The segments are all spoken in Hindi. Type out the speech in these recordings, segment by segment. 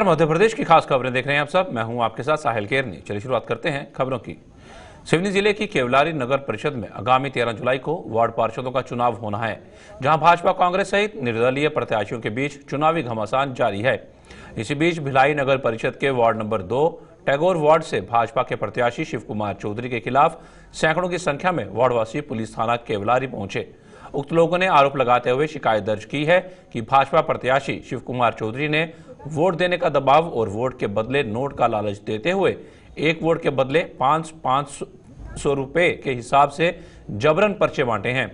मध्य प्रदेश की खास खबरें देख रहे हैं आप सब। मैं हूं आपके साथ साहिल केरनी। चलिए शुरुआत करते हैं खबरों की। सिवनी जिले की केवलारी नगर परिषद में आगामी 13 जुलाई को वार्ड पार्षदों का चुनाव होना है, जहां भाजपा कांग्रेस सहित निर्दलीय प्रत्याशियों के बीच चुनावी घमासान जारी है। इसी बीच भिलाई नगर परिषद के वार्ड नंबर 2 टैगोर वार्ड से भाजपा के प्रत्याशी शिव कुमार चौधरी के खिलाफ सैकड़ों की संख्या में वार्डवासी पुलिस थाना केवलारी पहुंचे। उक्त लोगों ने आरोप लगाते हुए शिकायत दर्ज की है कि भाजपा प्रत्याशी शिव कुमार चौधरी ने वोट देने का दबाव और वोट के बदले नोट का लालच देते हुए एक वोट के बदले 500 रुपए के हिसाब से जबरन पर्चे बांटे हैं।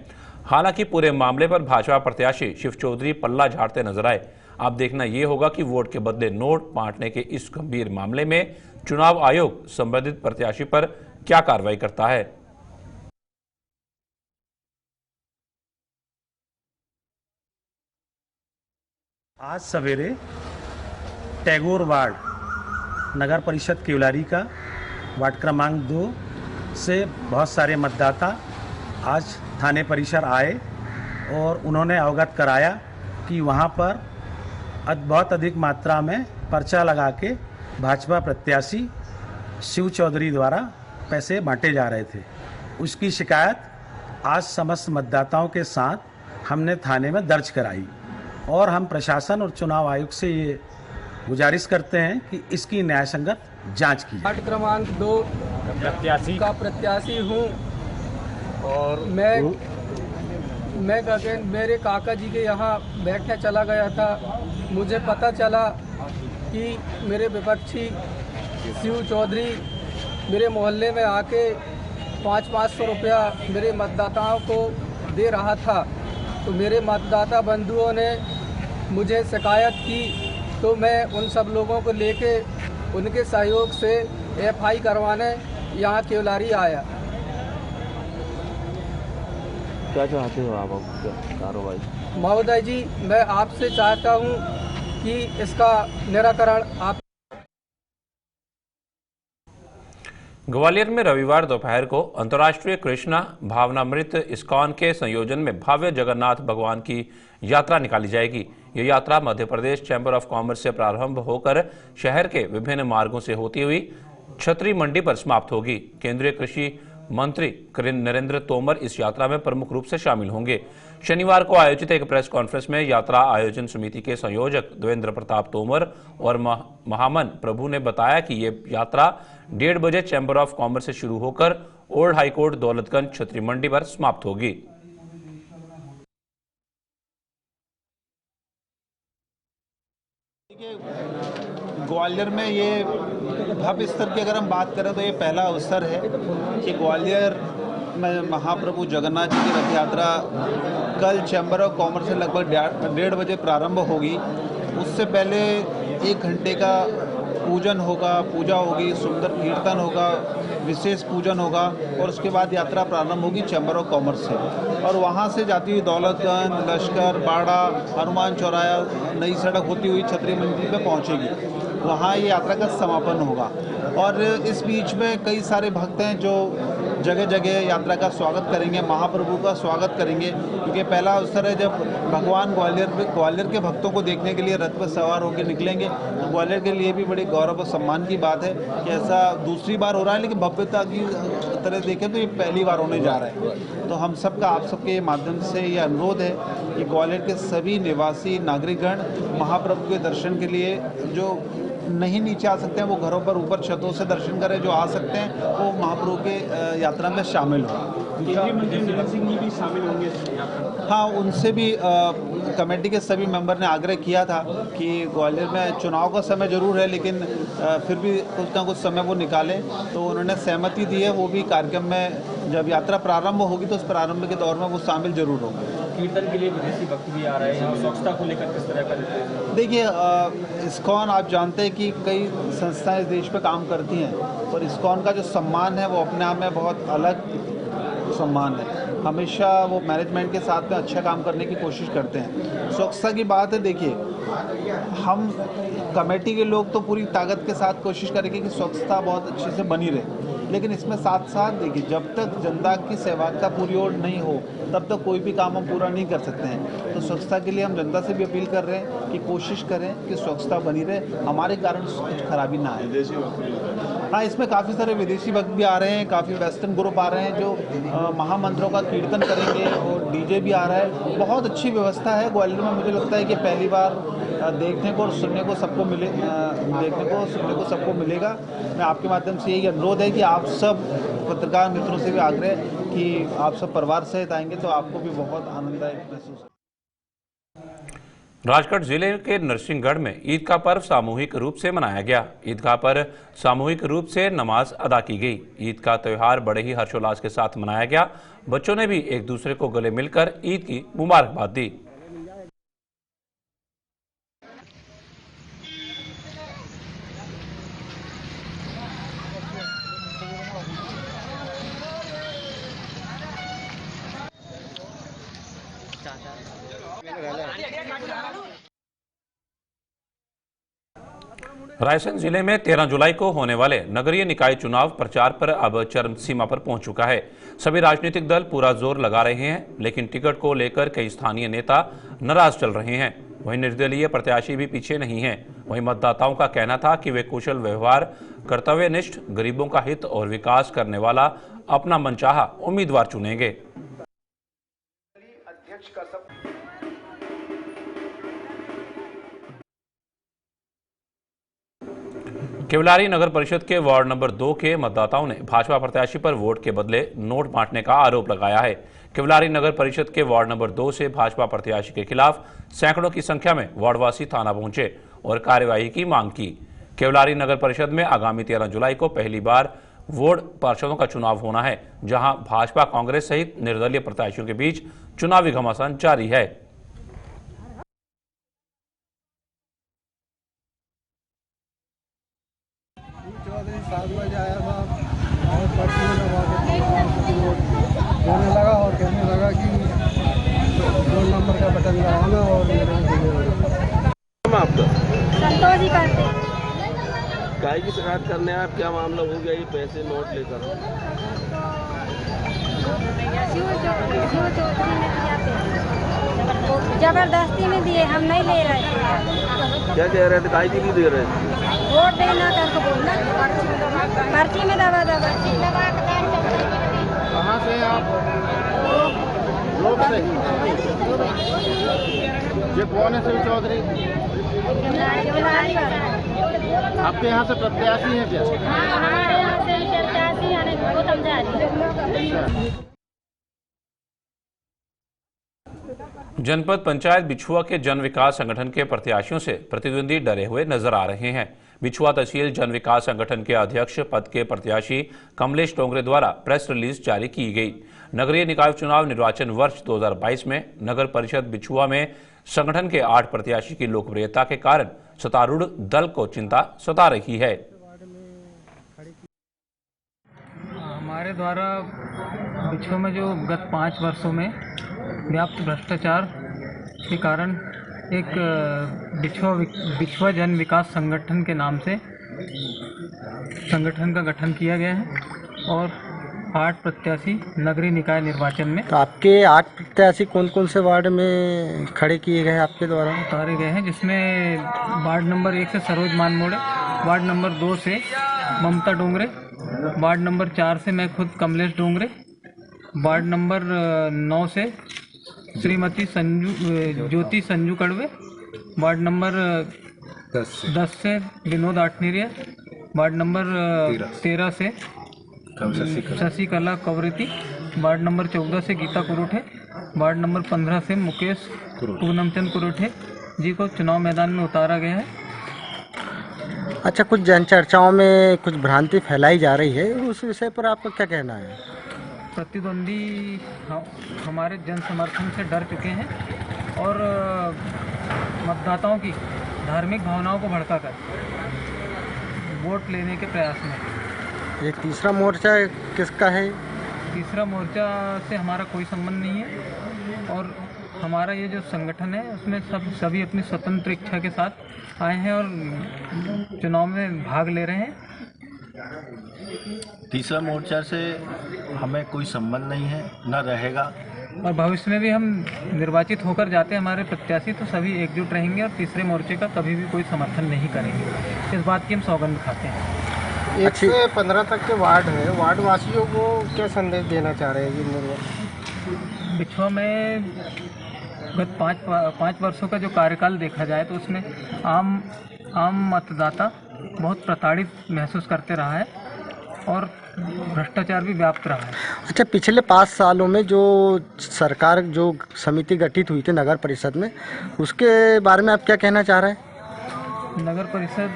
हालांकि पूरे मामले पर भाजपा प्रत्याशी शिव चौधरी पल्ला झाड़ते नजर आए। अब देखना यह होगा कि वोट के बदले नोट बांटने के इस गंभीर मामले में चुनाव आयोग संबंधित प्रत्याशी पर क्या कार्रवाई करता है। आज सवेरे टैगोर वार्ड नगर परिषद केवलारी का वार्ड क्रमांक 2 से बहुत सारे मतदाता आज थाने परिसर आए और उन्होंने अवगत कराया कि वहाँ पर बहुत अधिक मात्रा में पर्चा लगा के भाजपा प्रत्याशी शिव चौधरी द्वारा पैसे बांटे जा रहे थे। उसकी शिकायत आज समस्त मतदाताओं के साथ हमने थाने में दर्ज कराई और हम प्रशासन और चुनाव आयोग से ये गुजारिश करते हैं कि इसकी न्यायसंगत जांच की जाए। वार्ड क्रमांक 2 का प्रत्याशी हूँ और मैं मेरे काका जी के यहाँ बैठने चला गया था। मुझे पता चला कि मेरे विपक्षी शिव चौधरी मेरे मोहल्ले में आके 500 रुपया मेरे मतदाताओं को दे रहा था। तो मेरे मतदाता बंधुओं ने मुझे शिकायत की, तो मैं उन सब लोगों को लेके उनके सहयोग से एफआई करवाने यहाँ केवलारी आया। क्या चाहते हो आप कार्रवाई? महोदय जी, मैं आपसे चाहता हूँ कि इसका निराकरण आप। ग्वालियर में रविवार दोपहर को अंतर्राष्ट्रीय कृष्णा भावनामृत इस्कॉन के संयोजन में भव्य जगन्नाथ भगवान की यात्रा निकाली जाएगी। यह यात्रा Madhya Pradesh chamber of commerce से प्रारंभ होकर शहर के विभिन्न मार्गों से होती हुई छतरी मंडी पर समाप्त होगी। केंद्रीय कृषि मंत्री नरेंद्र तोमर इस यात्रा में प्रमुख रूप से शामिल होंगे। शनिवार को आयोजित एक प्रेस कॉन्फ्रेंस में यात्रा आयोजन समिति के संयोजक देवेंद्र प्रताप तोमर और महामन प्रभु ने बताया कि ये यात्रा 1:30 बजे चैंबर ऑफ कॉमर्स से शुरू होकर ओल्ड हाईकोर्ट दौलतगंज छतरी मंडी पर समाप्त होगी। ग्वालियर में ये भव्य स्तर की अगर हम बात करें तो ये पहला अवसर है कि ग्वालियर में महाप्रभु जगन्नाथ जी की रथ यात्रा कल चैम्बर ऑफ कॉमर्स से लगभग 1:30 बजे प्रारंभ होगी। उससे पहले 1 घंटे का पूजन होगा, पूजा होगी, सुंदर कीर्तन होगा, विशेष पूजन होगा और उसके बाद यात्रा प्रारंभ होगी चैम्बर ऑफ कॉमर्स से और वहाँ से जाती हुई दौलतगंज, लश्कर, बाड़ा, हनुमान चौराया, नई सड़क होती हुई छतरी मंडी पे पहुँचेगी। वहाँ ये यात्रा का समापन होगा और इस बीच में कई सारे भक्त हैं जो जगह जगह यात्रा का स्वागत करेंगे, महाप्रभु का स्वागत करेंगे, क्योंकि पहला अवसर है जब भगवान ग्वालियर के भक्तों को देखने के लिए रथ पर सवार होकर निकलेंगे। तो ग्वालियर के लिए भी बड़ी गौरव और सम्मान की बात है कि ऐसा दूसरी बार हो रहा है, लेकिन भव्यता की तरह देखें तो ये पहली बार होने जा रहा है। तो हम सबका आप सबके माध्यम से ये अनुरोध है कि ग्वालियर के सभी निवासी नागरिकगण महाप्रभु के दर्शन के लिए जो नहीं नीचे आ सकते हैं वो घरों पर ऊपर छतों से दर्शन करें, जो आ सकते हैं वो महाप्रभु के यात्रा में शामिल हो। केंद्रीय मंत्री नितिन सिंह जी भी शामिल होंगे? हाँ, उनसे भी कमेटी के सभी मेंबर ने आग्रह किया था कि ग्वालियर में चुनाव का समय जरूर है, लेकिन फिर भी कुछ ना कुछ समय वो निकालें, तो उन्होंने सहमति दी है। वो भी कार्यक्रम में जब यात्रा प्रारंभ होगी तो उस प्रारंभ के दौर में वो शामिल जरूर होंगे। कीर्तन के लिए विदेशी भक्त भी आ रहे हैं और स्वच्छता को लेकर किस तरह का देते हैं? देखिए, इस्कॉन आप जानते हैं कि कई संस्थाएं इस देश पे काम करती हैं और इस्कॉन का जो सम्मान है वो अपने आप में बहुत अलग सम्मान है। हमेशा वो मैनेजमेंट के साथ में अच्छा काम करने की कोशिश करते हैं। स्वच्छता की बात है, देखिए हम कमेटी के लोग तो पूरी ताकत के साथ कोशिश करेंगे कि स्वच्छता बहुत अच्छे से बनी रहे, लेकिन इसमें साथ साथ देखिए, जब तक जनता की सेवा का पूरी ओर नहीं हो तब तक कोई भी काम हम पूरा नहीं कर सकते हैं। तो स्वच्छता के लिए हम जनता से भी अपील कर रहे हैं कि कोशिश करें कि स्वच्छता बनी रहे, हमारे कारण कुछ खराबी ना आए। हाँ, इसमें काफ़ी सारे विदेशी भक्त भी आ रहे हैं, काफ़ी वेस्टर्न ग्रुप आ रहे हैं जो महामंत्रों का कीर्तन करेंगे और डीजे भी आ रहा है। बहुत अच्छी व्यवस्था है ग्वालियर में। मुझे लगता है कि पहली बार देखने को और सुनने को सबको मिलेगा। मैं आपके माध्यम से यही अनुरोध है कि आप सब पत्रकार मित्रों से भी आग्रह कि आप सब परिवार सहित आएंगे तो आपको भी बहुत आनंददायक महसूस होगा। राजगढ़ जिले के नरसिंहगढ़ में ईद का पर्व सामूहिक रूप से मनाया गया। ईदगाह पर सामूहिक रूप से नमाज अदा की गई। ईद का त्यौहार बड़े ही हर्षोल्लास के साथ मनाया गया। बच्चों ने भी एक दूसरे को गले मिलकर ईद की मुबारकबाद दी। रायसेन जिले में 13 जुलाई को होने वाले नगरीय निकाय चुनाव प्रचार पर अब चरम सीमा पर पहुंच चुका है। सभी राजनीतिक दल पूरा जोर लगा रहे हैं, लेकिन टिकट को लेकर कई स्थानीय नेता नाराज चल रहे हैं। वहीं निर्दलीय प्रत्याशी भी पीछे नहीं हैं। वहीं मतदाताओं का कहना था कि वे कुशल व्यवहार, कर्तव्यनिष्ठ, गरीबों का हित और विकास करने वाला अपना मनचाहा उम्मीदवार चुनेंगे। केवलारी नगर परिषद के वार्ड नंबर 2 के मतदाताओं ने भाजपा प्रत्याशी पर वोट के बदले नोट बांटने का आरोप लगाया है। केवलारी नगर परिषद के वार्ड नंबर 2 से भाजपा प्रत्याशी के खिलाफ सैकड़ों की संख्या में वार्डवासी थाना पहुंचे और कार्यवाही की मांग की। केवलारी नगर परिषद में आगामी 13 जुलाई को पहली बार वार्ड पार्षदों का चुनाव होना है, जहां भाजपा, कांग्रेस सहित निर्दलीय प्रत्याशियों के बीच चुनावी घमासान जारी है। चौधरी 7 बजे आया था और पर्ची में लगा के बोलने लगा और कहने लगा कि 2 नंबर का बटन दबाना और आपका संतोषी करते गाय की शिकायत करने आप, क्या मामला हो गया? ये पैसे नोट लेकर जबरदस्ती में दिए, हम नहीं ले रहे थे। क्या कह रहे थे? गाय की नहीं दे रहे थे? वोट देना करके बोलना, पर्ची में दबा कहाँ से आप लोग से? ये कौन है शिव चौधरी? आपके यहाँ से प्रत्याशी है क्या? हमारे यहाँ से प्रत्याशी है, गौतम जारी। जनपद पंचायत बिछुआ के जन विकास संगठन के प्रत्याशियों से प्रतिद्वंदी डरे हुए नजर आ रहे हैं। बिछुआ तहसील जन विकास संगठन के अध्यक्ष पद के प्रत्याशी कमलेश डोंगरे द्वारा प्रेस रिलीज जारी की गई। नगरीय निकाय चुनाव निर्वाचन वर्ष 2022 में नगर परिषद बिछुआ में संगठन के 8 प्रत्याशी की लोकप्रियता के कारण सत्तारूढ़ दल को चिंता सता रही है। हमारे द्वारा बिछुआ में जो गत 5 वर्षों में व्याप्त भ्रष्टाचार के कारण एक बिछुआ जन विकास संगठन के नाम से संगठन का गठन किया गया है और 8 प्रत्याशी नगरीय निकाय निर्वाचन में। तो आपके 8 प्रत्याशी कौन कौन से वार्ड में खड़े किए गए आपके द्वारा? उतारे गए हैं, जिसमें वार्ड नंबर 1 से सरोज मानमोड़े, वार्ड नंबर 2 से ममता डोंगरे, वार्ड नंबर 4 से मैं खुद कमलेश डोंगरे, वार्ड नंबर 9 से श्रीमती ज्योति संजू कड़वे, वार्ड नंबर 10 से विनोद आठनेरिया, वार्ड नंबर 13 से शशिकला कवरेती, वार्ड नंबर 14 से गीता कुरुठे, वार्ड नंबर 15 से मुकेश पूनमचंद कुरुठे जी को चुनाव मैदान में उतारा गया है। अच्छा, कुछ जन चर्चाओं में कुछ भ्रांति फैलाई जा रही है, उस विषय पर आपका क्या कहना है? प्रतिद्वंदी हमारे जन समर्थन से डर चुके हैं और मतदाताओं की धार्मिक भावनाओं को भड़काकर वोट लेने के प्रयास में। ये तीसरा मोर्चा किसका है? तीसरा मोर्चा से हमारा कोई संबंध नहीं है और हमारा ये जो संगठन है उसमें सभी अपनी स्वतंत्र इच्छा के साथ आए हैं और चुनाव में भाग ले रहे हैं तीसरा मोर्चा से हमें कोई संबंध नहीं है, न रहेगा। और भविष्य में भी हम निर्वाचित होकर जाते हैं हमारे प्रत्याशी तो सभी एकजुट रहेंगे और तीसरे मोर्चे का कभी भी कोई समर्थन नहीं करेंगे। इस बात की हम सौगंध खाते हैं। 1 से 15 तक के वार्ड हैं, वार्ड वासियों को क्या संदेश देना चाह रहे हैं जी? बिछुआ में गत 5 वर्षों का जो कार्यकाल देखा जाए तो उसमें आम मतदाता बहुत प्रताड़ित महसूस करते रहा है और भ्रष्टाचार भी व्याप्त रहा है। अच्छा, पिछले 5 सालों में जो सरकार जो समिति गठित हुई थी नगर परिषद में, उसके बारे में आप क्या कहना चाह रहे हैं? नगर परिषद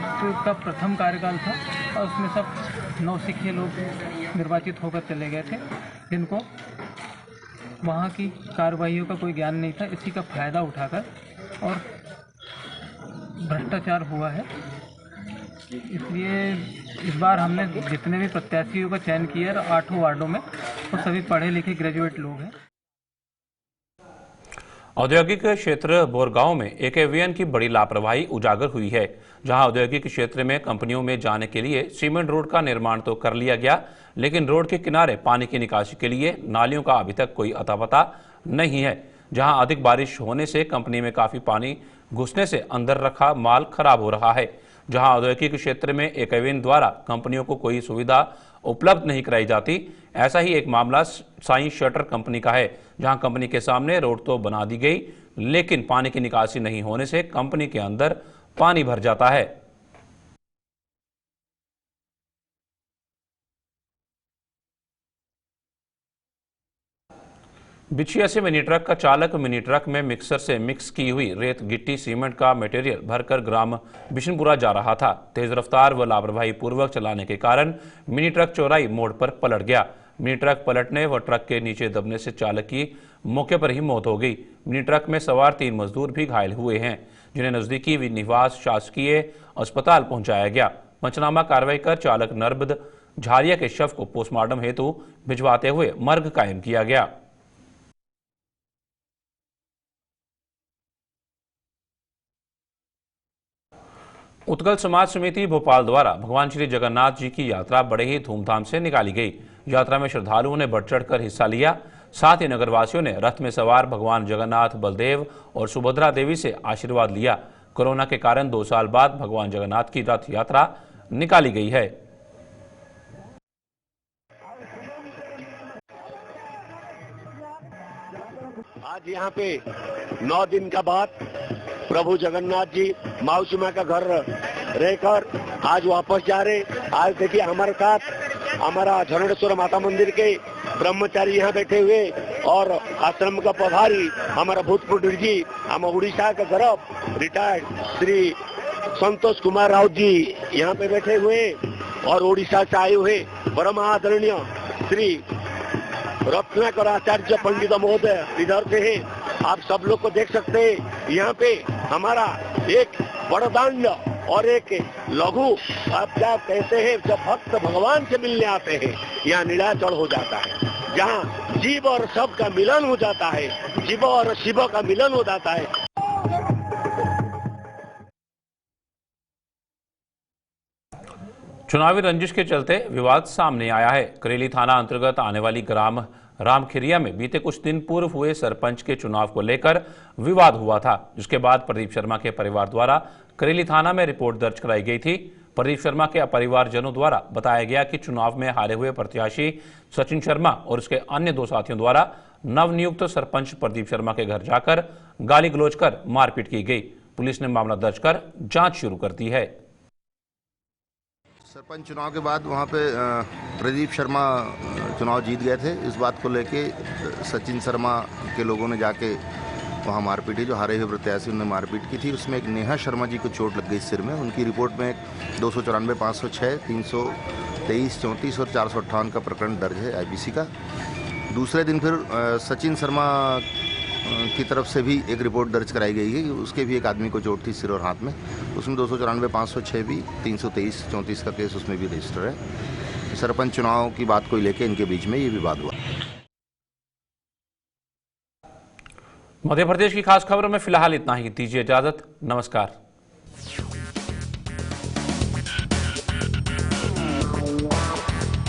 का प्रथम कार्यकाल था और उसमें सब नौसिखिए लोग निर्वाचित होकर चले गए थे जिनको वहाँ की कार्रवाइयों का कोई ज्ञान नहीं था। इसी का फायदा उठाकर और भ्रष्टाचार हुआ है। इसलिए इस बार हमने जितने भी प्रत्याशियों का चयन किया है 8 वार्डों में वो सभी पढ़े लिखे ग्रेजुएट लोग हैं। औद्योगिक क्षेत्र बोरगांव में एक एवियन की बड़ी लापरवाही उजागर हुई है, जहां औद्योगिक क्षेत्र में कंपनियों में जाने के लिए सीमेंट रोड का निर्माण तो कर लिया गया, लेकिन रोड के किनारे पानी की निकासी के लिए नालियों का अभी तक कोई अता पता नहीं है। जहां अधिक बारिश होने से कंपनी में काफी पानी घुसने से अंदर रखा माल खराब हो रहा है। जहां औद्योगिक क्षेत्र में एक एवियन द्वारा कंपनियों को कोई सुविधा उपलब्ध नहीं कराई जाती। ऐसा ही एक मामला साई शटर कंपनी का है, जहां कंपनी के सामने रोड तो बना दी गई, लेकिन पानी की निकासी नहीं होने से कंपनी के अंदर पानी भर जाता है। बिछिया से मिनी ट्रक का चालक मिनी ट्रक में मिक्सर से मिक्स की हुई रेत गिट्टी सीमेंट का मटेरियल भरकर ग्राम बिशनपुरा जा रहा था। तेज रफ्तार व लापरवाही पूर्वक चलाने के कारण मिनी ट्रक चौराई मोड़ पर पलट गया। मिनी ट्रक पलटने व ट्रक के नीचे दबने से चालक की मौके पर ही मौत हो गई। मिनी ट्रक में सवार 3 मजदूर भी घायल हुए हैं, जिन्हें नजदीकी निवास शासकीय अस्पताल पहुंचाया गया। पंचनामा कार्रवाई कर चालक नर्बद झारिया के शव को पोस्टमार्टम हेतु भिजवाते हुए मर्ग कायम किया गया। उत्कल समाज समिति भोपाल द्वारा भगवान श्री जगन्नाथ जी की यात्रा बड़े ही धूमधाम से निकाली गई। यात्रा में श्रद्धालुओं ने बढ़ चढ़कर हिस्सा लिया। साथ ही नगरवासियों ने रथ में सवार भगवान जगन्नाथ, बलदेव और सुभद्रा देवी से आशीर्वाद लिया। कोरोना के कारण 2 साल बाद भगवान जगन्नाथ की रथ यात्रा निकाली गई है। आज यहाँ पे 9 दिन का बाद प्रभु जगन्नाथ जी मौसी माँ का घर रहकर आज वापस जा रहे। आज देखिए हमारे साथ हमारा झरणेश्वर माता मंदिर के ब्रह्मचारी यहाँ बैठे हुए और आश्रम का प्रभारी हमारा भूतपूर्व जी, हम उड़ीसा का गौरव रिटायर्ड श्री संतोष कुमार राउत जी यहाँ पे बैठे हुए और उड़ीसा से आए हुए परम आदरणीय श्री रत्नाकर आचार्य पंडित महोदय इधर से हैं। आप सब लोग को देख सकते हैं। यहाँ पे हमारा एक बड़दांड और एक लघु, आप क्या कहते हैं, जब भक्त भगवान से मिलने आते हैं यहाँ नीलाचल हो जाता है, जहाँ जीव और सब का मिलन हो जाता है, जीव और शिव का मिलन हो जाता है। चुनावी रंजिश के चलते विवाद सामने आया है। करेली थाना अंतर्गत आने वाली ग्राम रामखिरिया में बीते कुछ दिन पूर्व हुए सरपंच के चुनाव को लेकर विवाद हुआ था, जिसके बाद प्रदीप शर्मा के परिवार द्वारा करेली थाना में रिपोर्ट दर्ज कराई गई थी। प्रदीप शर्मा के परिवारजनों द्वारा बताया गया कि चुनाव में हारे हुए प्रत्याशी सचिन शर्मा और उसके अन्य 2 साथियों द्वारा नवनियुक्त सरपंच प्रदीप शर्मा के घर जाकर गाली गलौज कर मारपीट की गई। पुलिस ने मामला दर्ज कर जांच शुरू कर दी है। सरपंच चुनाव के बाद वहाँ पे प्रदीप शर्मा चुनाव जीत गए थे। इस बात को लेके सचिन शर्मा के लोगों ने जाके वहाँ मारपीट की, जो हारे हुए प्रत्याशी उन्होंने मारपीट की थी। उसमें एक नेहा शर्मा जी को चोट लग गई सिर में। उनकी रिपोर्ट में 294, 506, 323, 34 और 458 का प्रकरण दर्ज है IPC का। दूसरे दिन फिर सचिन शर्मा की तरफ से भी एक रिपोर्ट दर्ज कराई गई है। उसके भी एक आदमी को चोट थी सिर और हाथ में। उसमें 294, 506 भी, 323, 34 का केस उसमें भी रजिस्टर है। सरपंच चुनाव की बात को लेकर इनके बीच में ये विवाद हुआ। मध्य प्रदेश की खास खबरों में फिलहाल इतना ही। दीजिए इजाजत। नमस्कार।